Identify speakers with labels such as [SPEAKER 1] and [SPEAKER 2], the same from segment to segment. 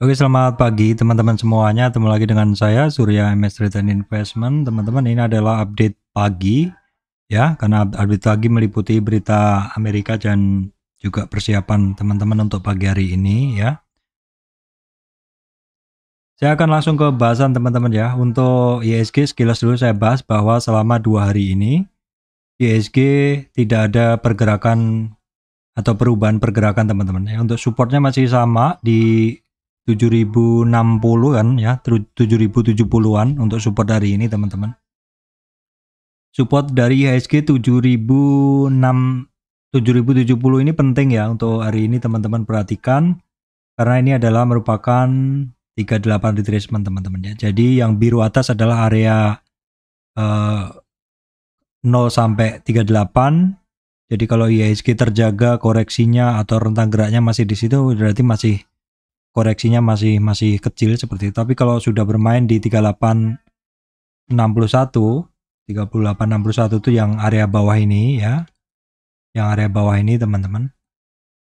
[SPEAKER 1] Oke, selamat pagi teman-teman semuanya. Ketemu lagi dengan saya Surya MS Trade and Investment. Teman-teman, ini adalah update pagi ya, karena update pagi meliputi berita Amerika dan juga persiapan teman-teman untuk pagi hari ini ya. Saya akan langsung ke bahasan teman-teman ya. Untuk IHSG sekilas dulu saya bahas bahwa selama 2 hari ini IHSG tidak ada pergerakan atau perubahan pergerakan teman-teman ya. Untuk supportnya masih sama di 7060 kan ya, 7070-an untuk support hari ini teman-teman. Support dari IHSG 7070 ini penting ya untuk hari ini teman-teman perhatikan, karena ini adalah merupakan 38 retracement teman-teman ya. Jadi yang biru atas adalah area 0 sampai 38. Jadi kalau IHSG terjaga koreksinya atau rentang geraknya masih di situ, berarti masih koreksinya masih kecil seperti itu. Tapi kalau sudah bermain di 3861 itu yang area bawah ini ya. Yang area bawah ini teman-teman.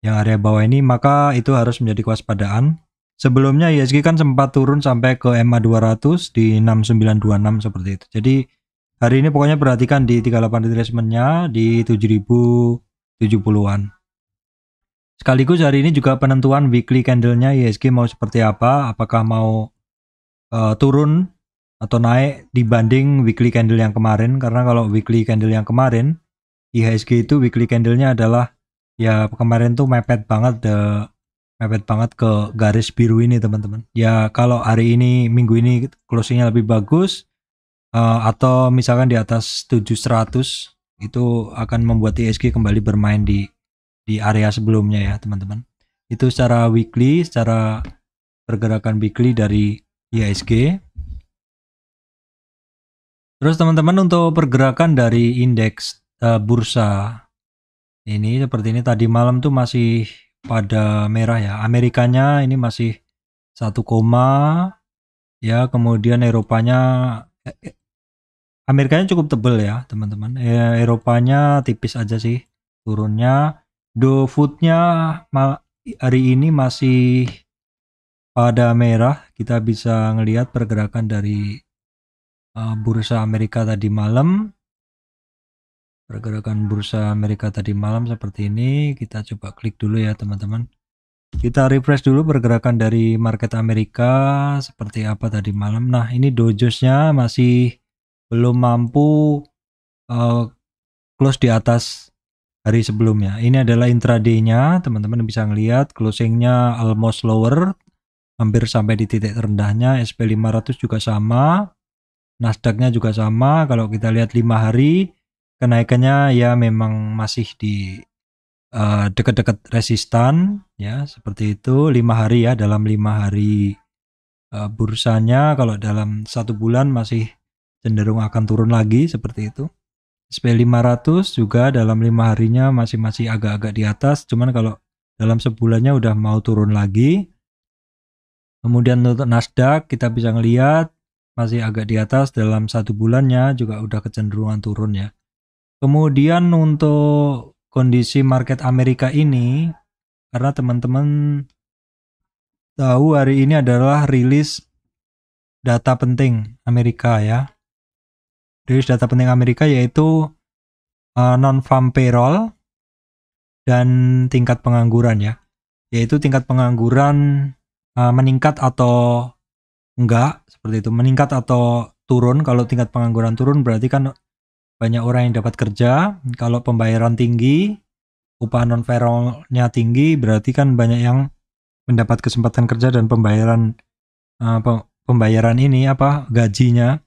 [SPEAKER 1] Yang area bawah ini maka itu harus menjadi kewaspadaan. Sebelumnya IHSG kan sempat turun sampai ke MA 200 di 6926 seperti itu. Jadi hari ini pokoknya perhatikan di 38 retracement-nya di 7070-an. Sekaligus hari ini juga penentuan weekly candle-nya IHSG mau seperti apa, apakah mau turun atau naik dibanding weekly candle yang kemarin. Karena kalau weekly candle yang kemarin IHSG itu weekly candle-nya adalah ya kemarin tuh mepet banget ke garis biru ini teman-teman. Ya kalau hari ini minggu ini closing-nya lebih bagus atau misalkan di atas 700 itu akan membuat IHSG kembali bermain di area sebelumnya ya teman-teman. Itu secara weekly, secara pergerakan weekly dari IHSG. Terus teman-teman untuk pergerakan dari indeks bursa ini seperti ini, tadi malam tuh masih pada merah ya. Amerikanya ini masih 1, ya, kemudian Amerikanya cukup tebel ya teman-teman. Eropanya tipis aja sih turunnya. Food-nya hari ini masih pada merah. Kita bisa ngelihat pergerakan dari bursa Amerika tadi malam. Pergerakan bursa Amerika tadi malam seperti ini. Kita coba klik dulu ya teman-teman. Kita refresh dulu pergerakan dari market Amerika seperti apa tadi malam. Nah, ini Dow Jones-nya masih belum mampu close di atas hari sebelumnya. Ini adalah intraday-nya, teman-teman bisa ngelihat closing-nya almost lower, hampir sampai di titik terendahnya. SP500 juga sama, Nasdaq-nya juga sama. Kalau kita lihat 5 hari, kenaikannya ya memang masih di dekat-dekat resistan ya, seperti itu. 5 hari ya, dalam 5 hari bursanya. Kalau dalam 1 bulan masih cenderung akan turun lagi seperti itu. SP500 juga dalam 5 harinya masih agak-agak di atas, cuman kalau dalam sebulannya udah mau turun lagi. Kemudian untuk Nasdaq kita bisa ngelihat masih agak di atas, dalam 1 bulannya juga udah kecenderungan turun ya. Kemudian untuk kondisi market Amerika ini, karena teman-teman tahu hari ini adalah rilis data penting Amerika ya. Rilis data penting Amerika yaitu non-farm payroll dan tingkat pengangguran ya. Yaitu tingkat pengangguran meningkat atau enggak, seperti itu. Meningkat atau turun. Kalau tingkat pengangguran turun berarti kan banyak orang yang dapat kerja. Kalau pembayaran tinggi, upah non-payroll-nya tinggi, berarti kan banyak yang mendapat kesempatan kerja dan pembayaran ini gajinya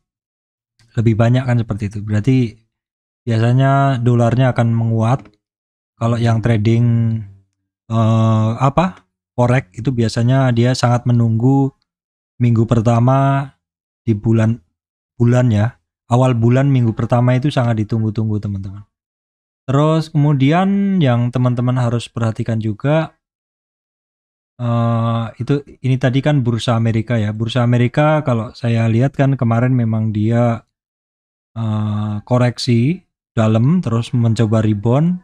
[SPEAKER 1] lebih banyak kan, seperti itu. Berarti biasanya dolarnya akan menguat. Kalau yang trading forex itu biasanya dia sangat menunggu minggu pertama di bulan ya. Awal bulan minggu pertama itu sangat ditunggu-tunggu teman-teman. Terus kemudian yang teman-teman harus perhatikan juga ini tadi kan bursa Amerika ya. Bursa Amerika kalau saya lihat kan kemarin memang dia koreksi dalam terus mencoba rebound.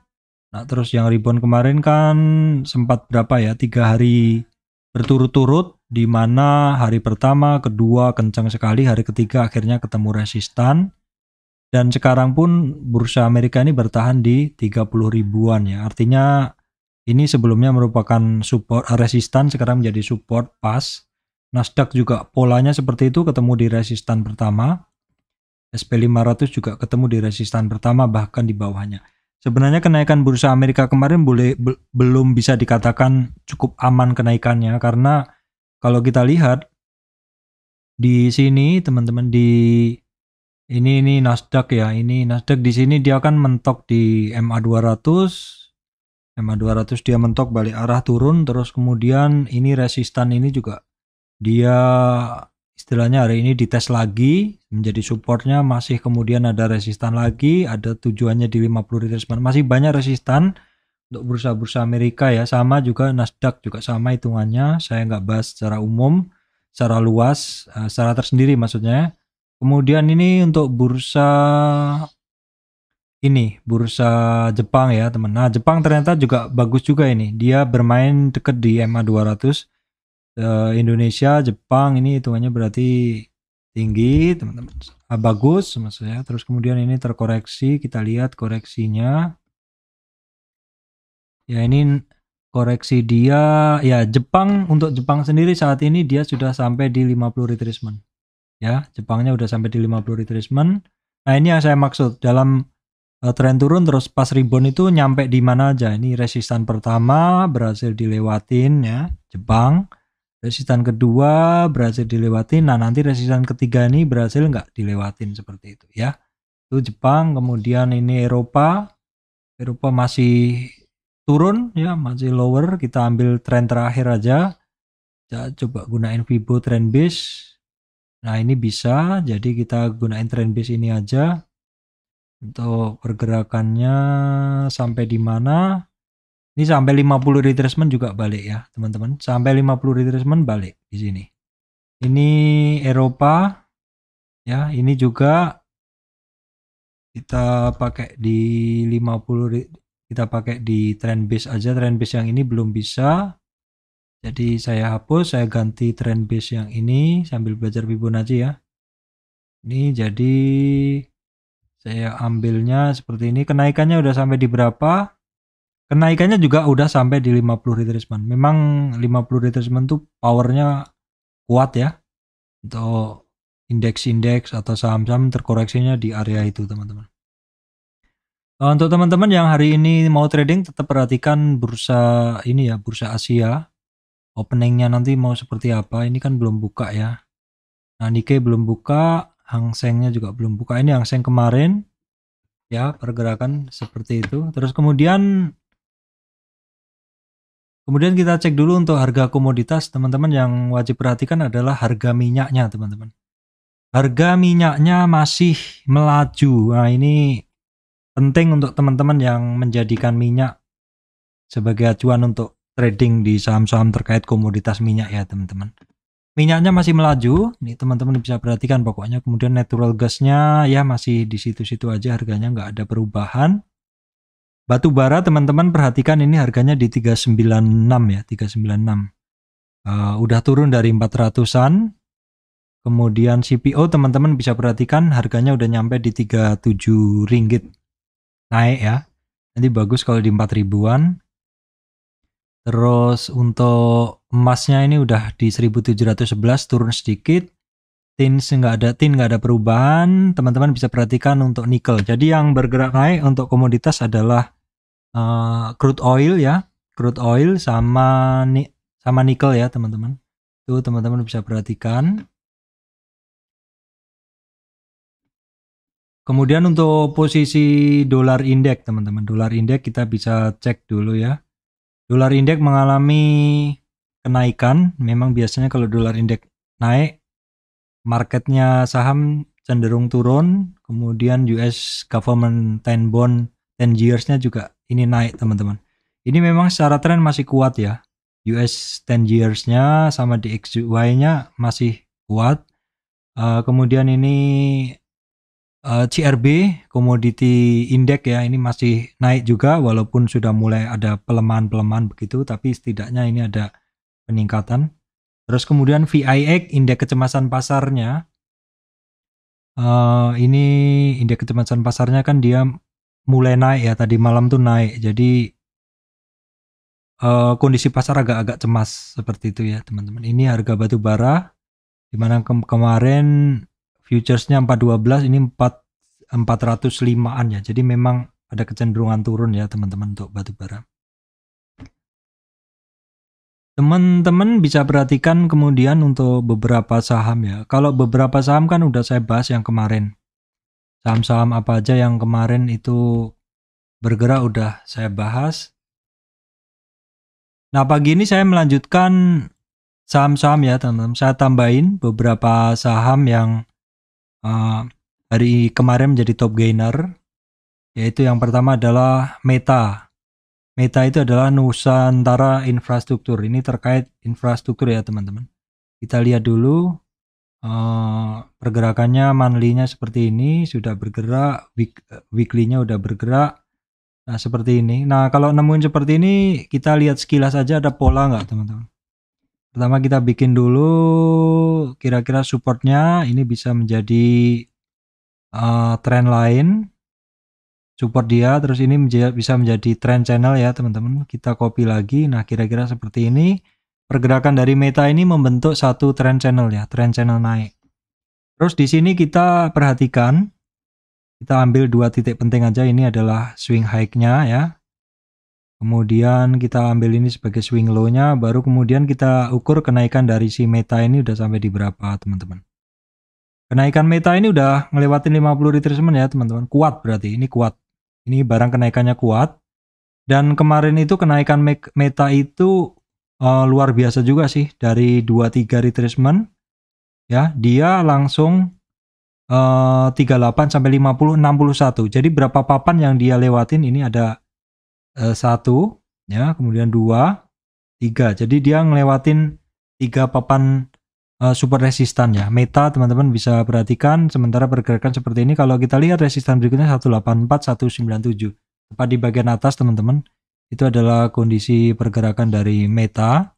[SPEAKER 1] Nah, terus yang rebound kemarin kan sempat berapa ya, 3 hari berturut-turut di mana hari pertama, kedua kencang sekali, hari ketiga akhirnya ketemu resistan. Dan sekarang pun bursa Amerika ini bertahan di 30 ribuan ya. Artinya ini sebelumnya merupakan support resistan, sekarang menjadi support pas. Nasdaq juga polanya seperti itu, ketemu di resistan pertama. SP500 juga ketemu di resistan pertama, bahkan di bawahnya. Sebenarnya kenaikan bursa Amerika kemarin belum bisa dikatakan cukup aman kenaikannya, karena kalau kita lihat di sini teman-teman, di ini Nasdaq ya, ini Nasdaq di sini dia akan mentok di MA200 dia mentok balik arah turun, terus kemudian ini resistan ini juga dia istilahnya hari ini dites lagi menjadi supportnya, masih kemudian ada resistan lagi, ada tujuannya di 50 retracement, masih banyak resistan untuk bursa-bursa Amerika ya. Sama juga Nasdaq juga sama hitungannya, saya nggak bahas secara umum, secara luas, secara tersendiri maksudnya. Kemudian ini untuk bursa Jepang ya teman. Nah Jepang ternyata juga bagus juga ini, dia bermain deket di MA200. Indonesia, Jepang ini hitungannya berarti tinggi teman-teman, bagus maksudnya. Terus kemudian ini terkoreksi, kita lihat koreksinya ya, ini koreksi dia ya. Untuk Jepang sendiri saat ini dia sudah sampai di 50 retracement ya, Jepangnya udah sampai di 50 retracement. Nah ini yang saya maksud dalam tren turun terus pas rebound itu nyampe di mana aja. Ini resistan pertama berhasil dilewatin ya, Jepang. Resistan kedua berhasil dilewatin. Nah nanti resistan ketiga ini berhasil nggak dilewatin, seperti itu ya. Itu Jepang. Kemudian ini Eropa masih turun ya, masih lower. Kita ambil tren terakhir aja. Coba gunain Fibo trend base. Nah ini bisa, jadi kita gunain trend base ini aja untuk pergerakannya sampai di mana. Ini sampai 50 retracement juga balik ya teman-teman, sampai 50 retracement balik di sini. Ini Eropa ya, ini juga kita pakai di 50, kita pakai di trend base aja. Trend base yang ini belum bisa, jadi saya hapus, saya ganti trend base yang ini sambil belajar Fibonacci ya. Ini jadi saya ambilnya seperti ini. Kenaikannya udah sampai di berapa? Kenaikannya juga udah sampai di 50 retracement. Memang 50 retracement tuh powernya kuat ya untuk indeks-indeks atau saham-saham terkoreksinya di area itu teman-teman. Untuk teman-teman yang hari ini mau trading, tetap perhatikan bursa ini ya, bursa Asia. Openingnya nanti mau seperti apa, ini kan belum buka ya. Nah Nikkei belum buka, Hang Sengnya juga belum buka. Ini Hang Seng kemarin ya, pergerakan seperti itu. Terus kemudian kita cek dulu untuk harga komoditas teman-teman. Yang wajib perhatikan adalah harga minyaknya teman-teman. Harga minyaknya masih melaju. Nah ini penting untuk teman-teman yang menjadikan minyak sebagai acuan untuk trading di saham-saham terkait komoditas minyak ya teman-teman. Minyaknya masih melaju, ini teman-teman bisa perhatikan pokoknya. Kemudian natural gasnya ya masih di situ-situ aja, harganya nggak ada perubahan. Batu bara teman-teman perhatikan, ini harganya di 396 ya, 396. Udah turun dari 400-an. Kemudian CPO teman-teman bisa perhatikan harganya udah nyampe di 37 ringgit. Naik ya. Nanti bagus kalau di 4 ribuan. Terus untuk emasnya ini udah di 1711, turun sedikit. Tin nggak ada perubahan. Teman-teman bisa perhatikan untuk nikel. Jadi yang bergerak naik untuk komoditas adalah crude oil ya, crude oil sama nikel ya teman-teman. Tuh teman-teman bisa perhatikan. Kemudian untuk posisi dolar indeks teman-teman, dolar indeks kita bisa cek dulu ya. Dolar indeks mengalami kenaikan. Memang biasanya kalau dolar indeks naik, marketnya saham cenderung turun. Kemudian US government 10 bond 10 years-nya juga ini naik teman-teman. Ini memang secara tren masih kuat ya. US 10 years-nya sama DXY-nya masih kuat. Kemudian ini CRB Commodity Index ya, ini masih naik juga walaupun sudah mulai ada pelemahan begitu, tapi setidaknya ini ada peningkatan. Terus kemudian VIX, indeks kecemasan pasarnya. Ini indeks kecemasan pasarnya kan dia mulai naik ya, tadi malam tuh naik. Jadi kondisi pasar agak-agak cemas seperti itu ya teman-teman. Ini harga batu bara, dimana kemarin futuresnya 412, ini 405-an ya. Jadi memang ada kecenderungan turun ya teman-teman untuk batu bara. Teman-teman bisa perhatikan kemudian untuk beberapa saham ya. Kalau beberapa saham kan udah saya bahas yang kemarin. Saham-saham apa aja yang kemarin itu bergerak udah saya bahas. Nah, pagi ini saya melanjutkan saham-saham ya teman-teman. Saya tambahin beberapa saham yang hari kemarin menjadi top gainer. Yaitu yang pertama adalah Meta. Meta itu adalah Nusantara Infrastruktur. Ini terkait infrastruktur ya teman-teman. Kita lihat dulu pergerakannya, monthly-nya seperti ini, sudah bergerak, weekly-nya udah bergerak. Nah seperti ini. Nah kalau nemuin seperti ini, kita lihat sekilas aja ada pola nggak teman-teman. Pertama kita bikin dulu kira-kira supportnya. Ini bisa menjadi trend line. Support dia, terus ini bisa menjadi trend channel ya teman-teman. Kita copy lagi. Nah kira-kira seperti ini. Pergerakan dari Meta ini membentuk satu trend channel ya, trend channel naik. Terus di sini kita perhatikan, kita ambil 2 titik penting aja. Ini adalah swing high-nya ya. Kemudian kita ambil ini sebagai swing low-nya, baru kemudian kita ukur kenaikan dari si Meta ini udah sampai di berapa teman-teman. Kenaikan Meta ini udah ngelewatin 50 retracement ya teman-teman. Kuat berarti, ini kuat. Ini barang kenaikannya kuat. Dan kemarin itu kenaikan Meta itu luar biasa juga sih. Dari 23 retracement ya, dia langsung 38 sampai 50, 61. Jadi berapa papan yang dia lewatin ini ada 1 ya, kemudian 2, 3. Jadi dia ngelewatin 3 papan super resistan ya. Meta teman-teman bisa perhatikan sementara pergerakan seperti ini. Kalau kita lihat resistan berikutnya 184, 197. Tepat di bagian atas teman-teman. Itu adalah kondisi pergerakan dari Meta.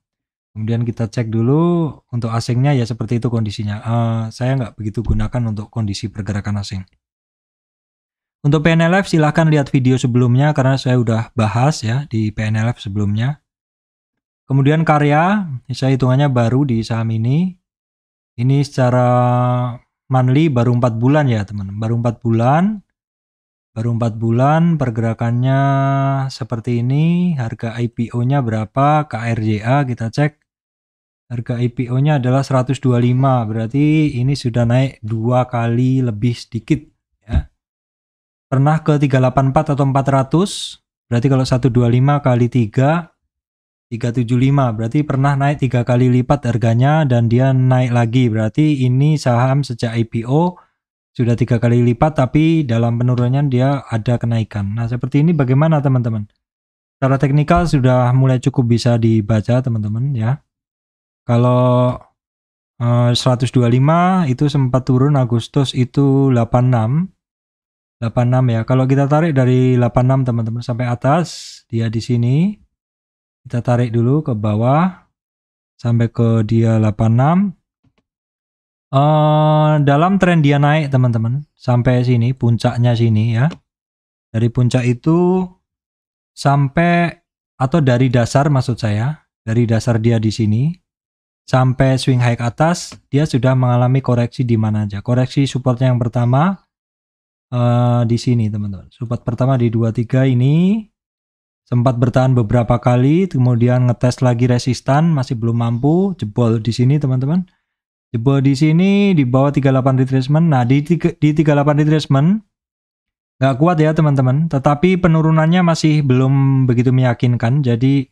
[SPEAKER 1] Kemudian kita cek dulu untuk asingnya ya seperti itu kondisinya. Saya nggak begitu gunakan untuk kondisi pergerakan asing. Untuk PNLF silahkan lihat video sebelumnya karena saya udah bahas ya di PNLF sebelumnya. Kemudian karya, saya hitungannya baru di saham ini. Ini secara monthly baru 4 bulan ya teman-teman. Baru 4 bulan pergerakannya seperti ini. Harga IPO-nya berapa? KRJA kita cek. Harga IPO-nya adalah 125. Berarti ini sudah naik 2 kali lebih sedikit ya. Pernah ke 384 atau 400. Berarti kalau 125 kali 3 375, berarti pernah naik 3 kali lipat harganya dan dia naik lagi. Berarti ini saham sejak IPO sudah 3 kali lipat tapi dalam penurunannya dia ada kenaikan. Nah seperti ini bagaimana teman-teman? Secara teknikal sudah mulai cukup bisa dibaca teman-teman ya. Kalau 125 itu sempat turun Agustus itu 86 ya. Kalau kita tarik dari 86 teman-teman sampai atas, dia di sini. Kita tarik dulu ke bawah sampai ke dia 86. Dalam tren dia naik teman-teman sampai sini, puncaknya sini ya. Dari puncak itu sampai atau dari dasar maksud saya, dari dasar dia di sini sampai swing high ke atas, dia sudah mengalami koreksi di mana aja. Koreksi supportnya yang pertama di sini teman-teman. Support pertama di 23 ini. Sempat bertahan beberapa kali, kemudian ngetes lagi resistan, masih belum mampu, jebol di sini teman-teman. Jebol di sini di bawah 38 retracement. Nah, di 38 retracement nggak kuat ya teman-teman, tetapi penurunannya masih belum begitu meyakinkan. Jadi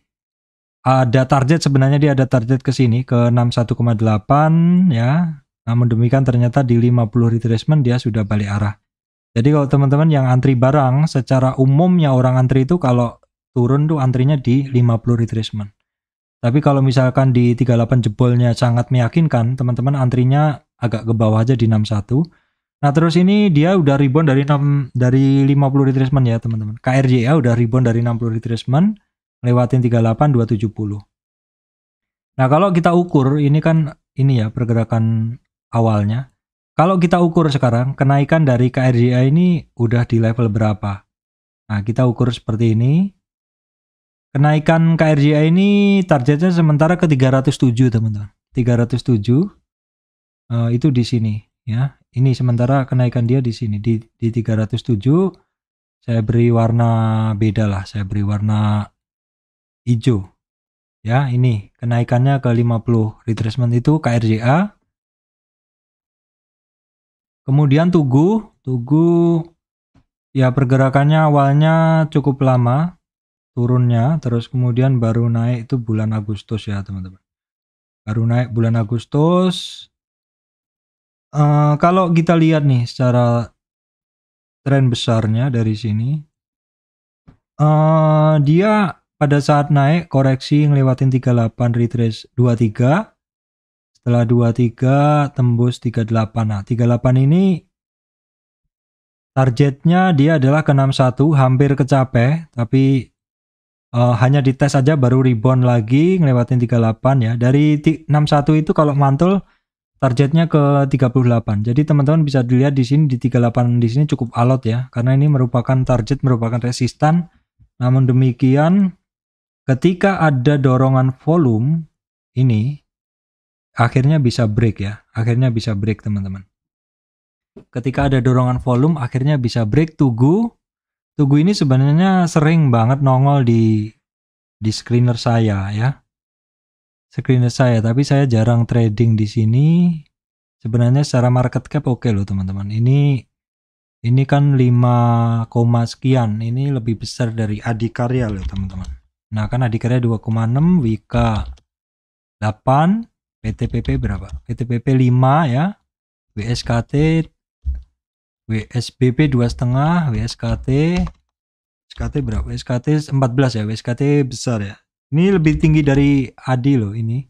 [SPEAKER 1] ada target, sebenarnya dia ada target ke sini ke 61,8 ya. Namun demikian ternyata di 50 retracement dia sudah balik arah. Jadi kalau teman-teman yang antri barang, secara umumnya orang antri itu kalau turun tuh antrinya di 50 retracement. Tapi kalau misalkan di 38 jebolnya sangat meyakinkan, teman-teman antrinya agak ke bawah aja di 61. Nah, terus ini dia udah rebound dari 50 retracement ya, teman-teman. KRJA udah rebound dari 60 retracement, lewatin 38 270. Nah, kalau kita ukur ini kan ini ya pergerakan awalnya. Kalau kita ukur sekarang kenaikan dari KRJA ini udah di level berapa? Nah, kita ukur seperti ini. Kenaikan KRJA ini targetnya sementara ke 307, teman-teman. 307 itu di sini ya. Ini sementara kenaikan dia di sini di 307. Saya beri warna beda lah, saya beri warna hijau. Ya, ini kenaikannya ke 50 retracement itu KRJA. Kemudian Tugu ya pergerakannya awalnya cukup lama turunnya, terus kemudian baru naik itu bulan Agustus ya, teman-teman. Baru naik bulan Agustus. Kalau kita lihat nih secara tren besarnya dari sini, dia pada saat naik koreksi ngelewatin 38 retrace 23. Setelah 23 tembus 38. Nah, 38 ini targetnya dia adalah ke 61, hampir kecapai, tapi hanya dites aja baru rebound lagi ngelewatin 38 ya. Dari 61 itu kalau mantul targetnya ke 38. Jadi teman-teman bisa dilihat di sini di 38 di sini cukup alot ya, karena ini merupakan target, merupakan resistan. Namun demikian ketika ada dorongan volume ini akhirnya bisa break ya. Akhirnya bisa break, teman-teman. Ketika ada dorongan volume akhirnya bisa break. Tugu ini sebenarnya sering banget nongol di screener saya ya. Screener saya, tapi saya jarang trading di sini. Sebenarnya secara market cap oke loh, teman-teman. Ini kan 5, sekian. Ini lebih besar dari Adikarya loh, teman-teman. Nah, kan Adikarya 2,6, Wika 8, PTPP berapa? PTPP 5 ya. WSKT WSBP 2,5, SKT berapa? SKT 14 ya, SKT besar ya. Ini lebih tinggi dari Adi loh ini.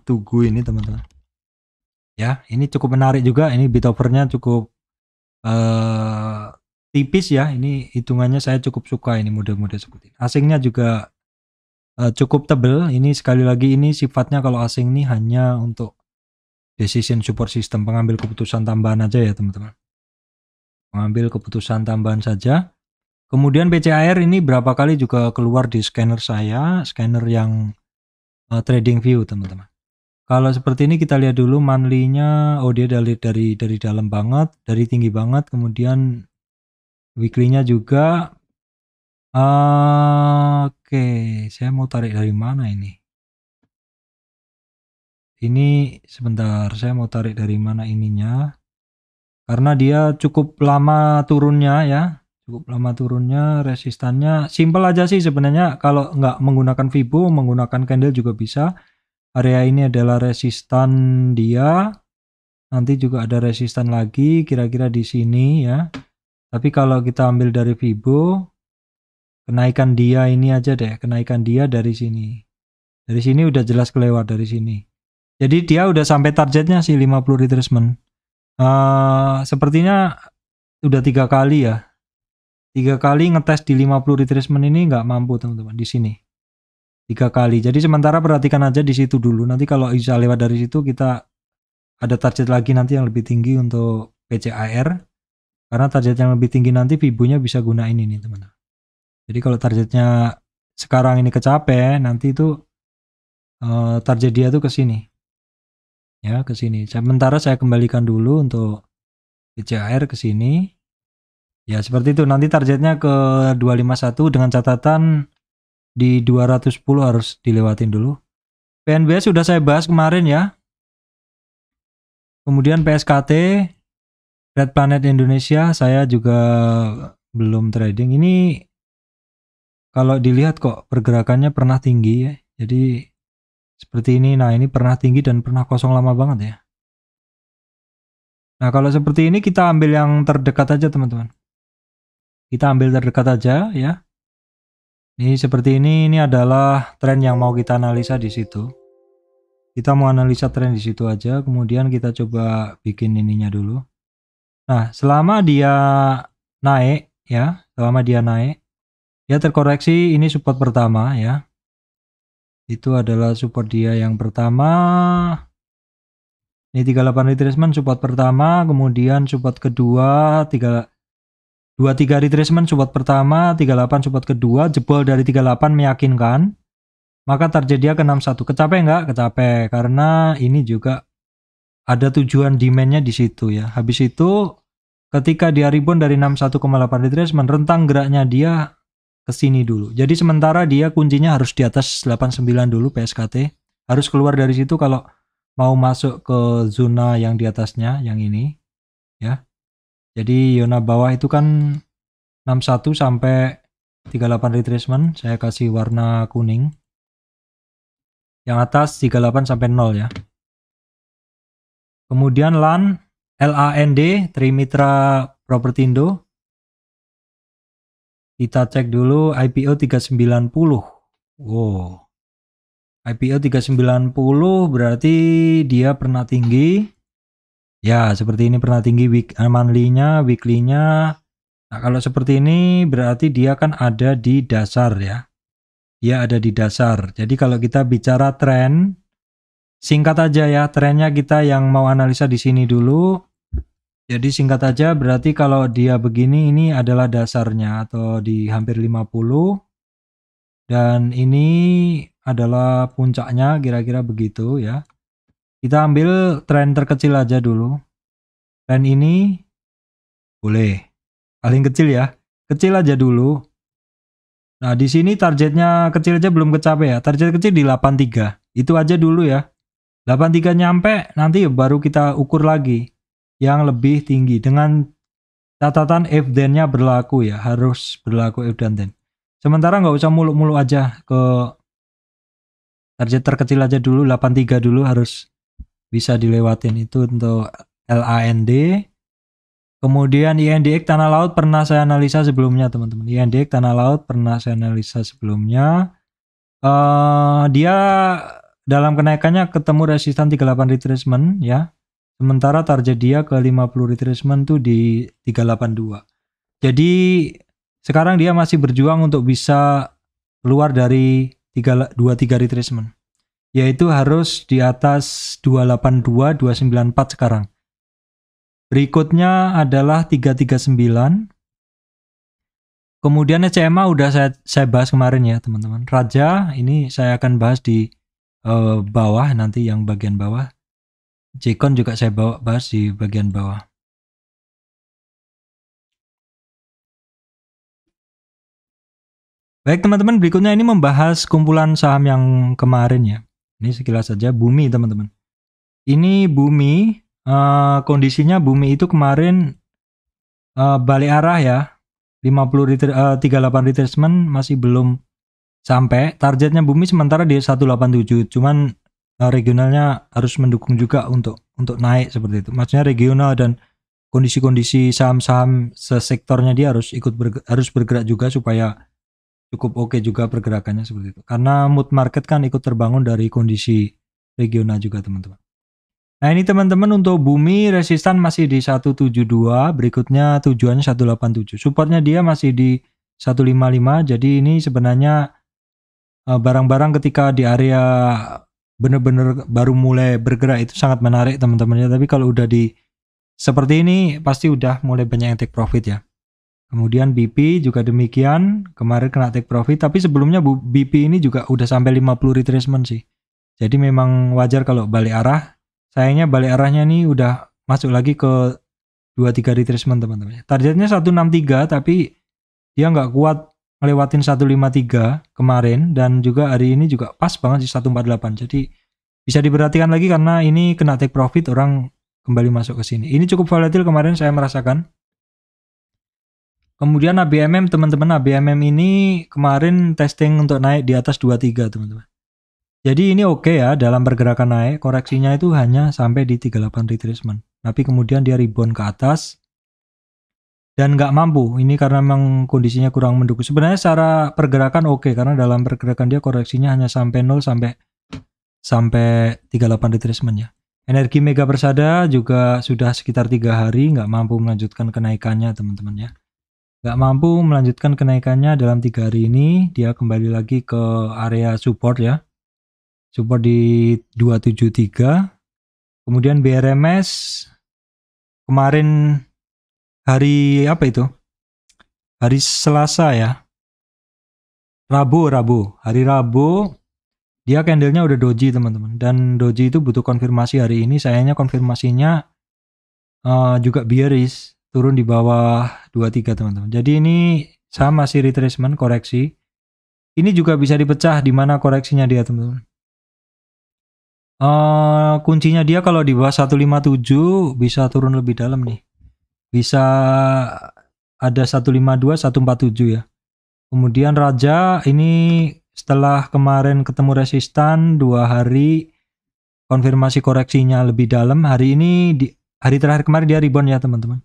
[SPEAKER 1] Tugu ini, teman-teman. Ya, ini cukup menarik juga. Ini bit overnya cukup tipis ya. Ini hitungannya saya cukup suka ini model-model seperti ini. Asingnya juga cukup tebel. Ini sekali lagi ini sifatnya kalau asing ini hanya untuk decision support system, pengambil keputusan tambahan aja ya, teman-teman. Mengambil keputusan tambahan saja. Kemudian PCAR ini berapa kali juga keluar di scanner saya, scanner yang trading view, teman-teman. Kalau seperti ini kita lihat dulu monthly-nya, dia dari dalam banget, dari tinggi banget, kemudian weekly-nya juga. Oke, saya mau tarik dari mana ini? Ini sebentar, saya mau tarik dari mana ininya? Karena dia cukup lama turunnya ya, cukup lama turunnya, resistannya simple aja sih sebenarnya. Kalau nggak menggunakan Fibo, menggunakan candle juga bisa. Area ini adalah resistan dia, nanti juga ada resistan lagi kira-kira di sini ya. Tapi kalau kita ambil dari Fibo, kenaikan dia ini aja deh, kenaikan dia dari sini. Dari sini udah jelas kelewat dari sini. Jadi dia udah sampai targetnya sih 50 retracement. Sepertinya udah 3 kali ya. 3 kali ngetes di 50 retracement ini nggak mampu, teman-teman, di sini. 3 kali. Jadi sementara perhatikan aja di situ dulu. Nanti kalau bisa lewat dari situ kita ada target lagi nanti yang lebih tinggi untuk PCAR. Karena target yang lebih tinggi nanti Fibo-nya bisa gunain ini, teman-teman. Jadi kalau targetnya sekarang ini kecapai, nanti itu target dia tuh ke sini. Ya, ke sini. Sementara saya kembalikan dulu untuk PCAR ke sini. Ya, seperti itu. Nanti targetnya ke 251 dengan catatan di 210 harus dilewatin dulu. PNBS sudah saya bahas kemarin ya. Kemudian PSKT, Red Planet Indonesia, saya juga belum trading. Ini kalau dilihat kok pergerakannya pernah tinggi ya. Jadi seperti ini. Nah, ini pernah tinggi dan pernah kosong lama banget ya. Nah, kalau seperti ini kita ambil yang terdekat aja, teman-teman. Kita ambil terdekat aja ya. Ini seperti ini adalah tren yang mau kita analisa di situ. Kita mau analisa tren di situ aja, kemudian kita coba bikin ininya dulu. Nah, selama dia naik ya, dia terkoreksi, ini support pertama ya. Itu adalah support dia yang pertama. Ini 38 retracement support pertama, kemudian support kedua, 23 retracement support pertama, 38 support kedua, jebol dari 38 meyakinkan. Maka target dia ke 61. Kecapai nggak? Kecapai, karena ini juga ada tujuan demandnya di situ ya. Habis itu ketika dia rebound dari 61,8 retracement, rentang geraknya dia ke sini dulu. Jadi sementara dia kuncinya harus di atas 89 dulu PSKT. Harus keluar dari situ kalau mau masuk ke zona yang di atasnya, yang ini ya. Jadi zona bawah itu kan 61 sampai 38 retracement, saya kasih warna kuning. Yang atas 38 sampai 0 ya. Kemudian LAN Trimitra Propertindo. Kita cek dulu IPO 390. Wow. IPO 390 berarti dia pernah tinggi. Ya, seperti ini pernah tinggi monthly-nya, weekly-nya. Nah, kalau seperti ini berarti dia kan ada di dasar ya. Dia ada di dasar. Jadi kalau kita bicara tren, singkat aja ya, trennya kita yang mau analisa di sini dulu. Jadi singkat aja berarti kalau dia begini ini adalah dasarnya atau di hampir 50. Dan ini adalah puncaknya kira-kira begitu ya. Kita ambil tren terkecil aja dulu. Tren ini boleh. Paling kecil ya. Kecil aja dulu. Nah, di sini targetnya kecil aja belum kecapai ya. Target kecil di 83. Itu aja dulu ya. 83 nyampe, nanti baru kita ukur lagi yang lebih tinggi dengan catatan if then-nya berlaku ya. Harus berlaku if then. Sementara nggak usah muluk-muluk aja ke target terkecil aja dulu, 83 dulu harus bisa dilewatin. Itu untuk LAND. Kemudian INDX Tanah Laut pernah saya analisa sebelumnya teman-teman. INDX Tanah Laut pernah saya analisa sebelumnya. Dia dalam kenaikannya ketemu resistan 38 retracement ya. Sementara target dia ke 50 retracement tuh di 382. Jadi sekarang dia masih berjuang untuk bisa keluar dari 23 retracement. Yaitu harus di atas 282, 294 sekarang. Berikutnya adalah 339. Kemudian CMA udah saya bahas kemarin ya teman-teman. Raja ini saya akan bahas di bawah nanti yang bagian bawah. Jcon juga saya bahas di bagian bawah. Baik teman-teman, berikutnya ini membahas kumpulan saham yang kemarin ya. Ini sekilas saja Bumi teman-teman. Ini Bumi, kondisinya Bumi itu kemarin balik arah ya. 38 retracement masih belum sampai. Targetnya Bumi sementara di 187. Cuman regionalnya harus mendukung juga untuk naik seperti itu. Maksudnya regional dan kondisi-kondisi saham-saham sesektornya dia harus harus bergerak juga supaya cukup oke juga pergerakannya seperti itu. Karena mood market kan ikut terbangun dari kondisi regional juga teman-teman. Nah ini teman-teman untuk Bumi resistan masih di 172, berikutnya tujuannya 187. Supportnya dia masih di 155, jadi ini sebenarnya barang-barang ketika di area benar-benar baru mulai bergerak itu sangat menarik teman-teman ya. Tapi kalau udah di seperti ini pasti udah mulai banyak yang take profit ya. Kemudian BP juga demikian, kemarin kena take profit, tapi sebelumnya BP ini juga udah sampai 50 retracement sih. Jadi memang wajar kalau balik arah. Sayangnya balik arahnya nih udah masuk lagi ke 23 retracement teman-teman. Targetnya 163 tapi dia nggak kuat ngelewatin 153 kemarin dan juga hari ini juga pas banget di 148. Jadi bisa diperhatikan lagi karena ini kena take profit orang kembali masuk ke sini. Ini cukup volatile kemarin saya merasakan. Kemudian ABMM teman-teman, ABMM ini kemarin testing untuk naik di atas 23 teman-teman. Jadi ini oke ya dalam pergerakan naik, koreksinya itu hanya sampai di 38 retracement. Tapi kemudian dia rebound ke atas dan nggak mampu. Ini karena memang kondisinya kurang mendukung. Sebenarnya secara pergerakan oke karena dalam pergerakan dia koreksinya hanya sampai 0 sampai 38 retracement ya. Energi Mega Persada juga sudah sekitar 3 hari nggak mampu melanjutkan kenaikannya teman-teman ya. Nggak mampu melanjutkan kenaikannya dalam 3 hari ini, dia kembali lagi ke area support ya. support di 273. Kemudian BRMS kemarin hari apa itu? Hari Selasa ya. Hari Rabu dia candlenya udah doji teman-teman, dan doji itu butuh konfirmasi hari ini. Sayangnya konfirmasinya juga bearish, turun di bawah 23 teman-teman. Jadi ini sama masih retracement, koreksi. Ini juga bisa dipecah di mana koreksinya dia teman-teman. Kuncinya dia kalau di bawah 157 bisa turun lebih dalam nih. Bisa ada 152, 147 ya. Kemudian Raja ini setelah kemarin ketemu resistan 2 hari, konfirmasi koreksinya lebih dalam. Hari ini di hari terakhir kemarin dia rebound ya teman-teman.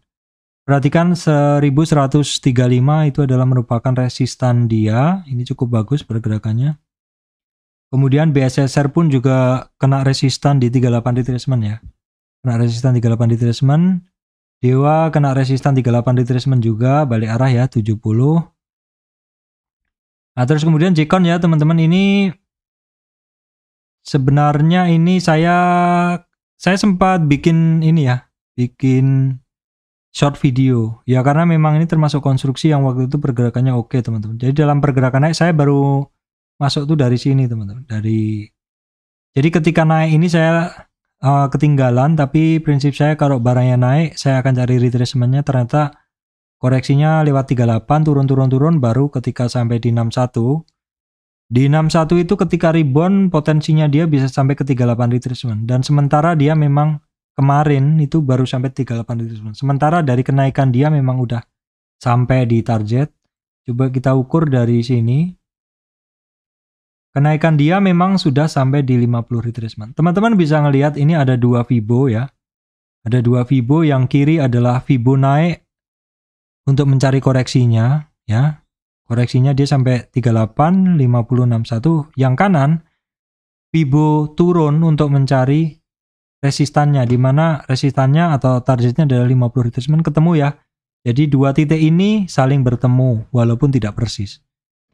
[SPEAKER 1] Perhatikan 1135 itu adalah merupakan resistan dia. Ini cukup bagus pergerakannya. Kemudian BSSR pun juga kena resistan di 38 retracement ya. Kena resistan 38 retracement. Dewa kena resistan 38 retracement juga, balik arah ya 70. Nah, terus kemudian Jcon ya teman-teman, ini sebenarnya ini saya sempat bikin ini ya, bikin short video ya, karena memang ini termasuk konstruksi yang waktu itu pergerakannya oke teman-teman. Jadi dalam pergerakan naik saya baru masuk tuh dari sini teman-teman, jadi ketika naik ini saya ketinggalan, tapi prinsip saya kalau barangnya naik saya akan cari retracementnya. Ternyata koreksinya lewat 38, turun, baru ketika sampai di 61. Di 61 itu ketika rebound potensinya dia bisa sampai ke 38 retracement. Dan sementara dia memang kemarin itu baru sampai 38 retracement. Sementara dari kenaikan dia memang udah sampai di target. Coba kita ukur dari sini. Kenaikan dia memang sudah sampai di 50 retracement. Teman-teman bisa ngelihat ini ada 2 Fibo ya. Ada 2 Fibo, yang kiri adalah Fibo naik untuk mencari koreksinya ya. Koreksinya dia sampai 38, 50, 61. Yang kanan Fibo turun untuk mencari resistannya, di mana resistannya atau targetnya adalah 50 retracement, ketemu ya. Jadi dua titik ini saling bertemu walaupun tidak persis.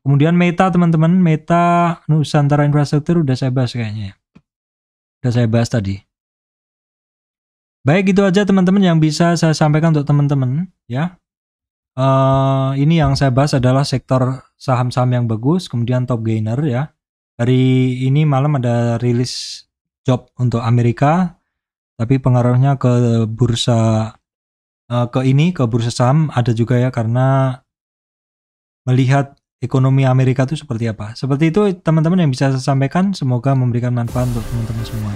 [SPEAKER 1] Kemudian Meta teman-teman, Meta Nusantara Infrastruktur udah saya bahas kayaknya ya. Udah saya bahas tadi. Baik, itu aja teman-teman yang bisa saya sampaikan untuk teman-teman ya. Ini yang saya bahas adalah sektor saham-saham yang bagus, kemudian top gainer ya. Hari ini malam ada rilis job untuk Amerika, tapi pengaruhnya ke bursa ke bursa saham ada juga ya, karena melihat ekonomi Amerika itu seperti apa. Seperti itu teman-teman yang bisa saya sampaikan, semoga memberikan manfaat untuk teman-teman semua.